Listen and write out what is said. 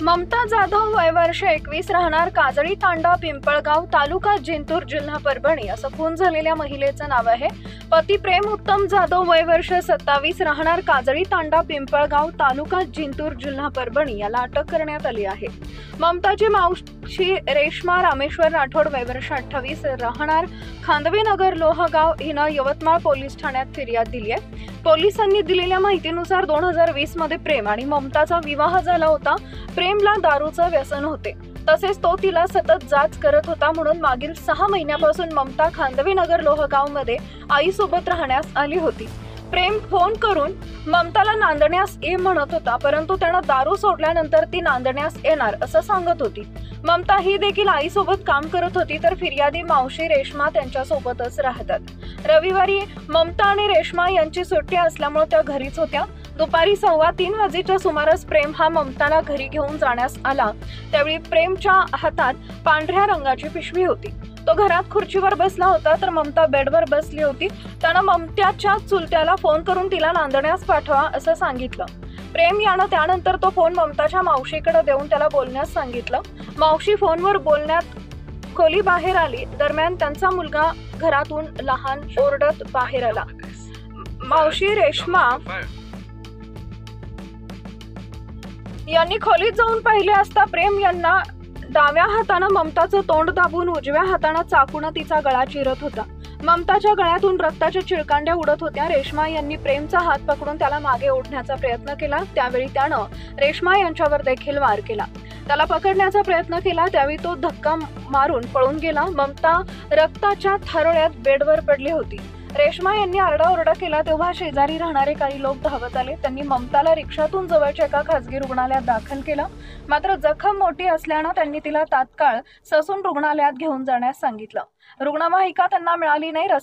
ममता जाधव वय वर्ष 21 राहणार काजळी तांडा पिंपळगाव तालुका जिंतूर जिल्हा परभणी असं खून झालेल्या महिलेचं नाव आहे। पती प्रेम उत्तम जाधव वय वर्ष 27 राहणार काजळी तांडा पिंपळगाव तालुका जिंतूर जिल्हा परभणी याला अटक करण्यात आली आहे। ममताची मावशी रेश्मा रामेश्वर राठोड वय वर्ष 28 राहणार खांदवेनगर लोहगाव हिनं यवतमाळ पोलीस ठाण्यात फिर्याद दिली आहे। पोलिसांनी दिलेल्या माहितीनुसार 2020 मध्ये प्रेम आणि ममताचा विवाह झाला होता। प्रेमला दारूचं व्यसन होते, तसेच तो तिला सतत जाच करत होता, म्हणून मागील 6 महिन्यापासून ममता खांदवेनगर लोहगाव मध्ये आईसोबत राहण्यास आली होती। प्रेम फोन करून ममताला नांदण्यास ये म्हणत होता, परंतु त्यानं दारू सोडल्यानंतर ती नांदण्यास येणार असं सांगत होती। ममता ही देखील आईसोबत काम करत होती, तर फिर्यादी मावशी रेश्मा त्यांच्यासोबतच राहतात। रविवारी ममता आणि रेश्मा यांची सुट्टी असल्यामुळे त्या घरीच होत्या। दुपारी 2:15 वाजेच्या सुमारास प्रेम हा ममताला घरी घेऊन जाण्यास आला। त्यावेळी प्रेमच्या हातात पांढऱ्या रंगाची पिशवी होती। तो घरात खुर्चीवर बसला होता, तर ममता बेडवर बसली होती। त्यानं ममताच्या चुलत्याला फोन करून तिला नांदण्यास पाठवा असं सांगितलं। प्रेम यानं त्यानंतर तो फोन ममताच्या मावशीकडे देऊन त्याला बोलण्यास सांगितलं। मावशी फोनवर बोलण्यात खोली बाहेर आली, दरम्यान त्यांचा मुलगा घरातून लहान ओरडत बाहेर आला। मावशी रेश्मा यांनी खोलीत जाऊन पाहिले असता प्रेम यांना डाव्या हातानं ममताचं तोंड दाबून उजव्या हातानं चाकून तिचा गळा चिरत होता। ममताच्या गळ्यातून रक्ताच्या चिळकांड्या उडत होत्या। रेश्मा यांनी प्रेमचा हात पकडून त्याला मागे ओढण्याचा प्रयत्न केला, त्यावेळी त्यानं रेश्मा यांच्यावर देखील वार केला। त्याला पकडण्याचा प्रयत्न केला, त्यावेळी तो धक्का मारून पळून गेला। ममता रक्ताच्या थारोळ्यात बेडवर पडली होती। रेश्मा यांनी आरडाओरडा केला, तेव्हा शेजारी राहणारे काही लोक धावत आले। त्यांनी ममताला रिक्षातून जवळच्या एका खासगी रुग्णालयात दाखल केलं, मात्र जखम मोठी असल्यानं त्यांनी तिला तात्काळ ससून रुग्णालयात घेऊन जाण्यास सांगितलं। रुग्णवाहिका त्यांना मिळाली नाही।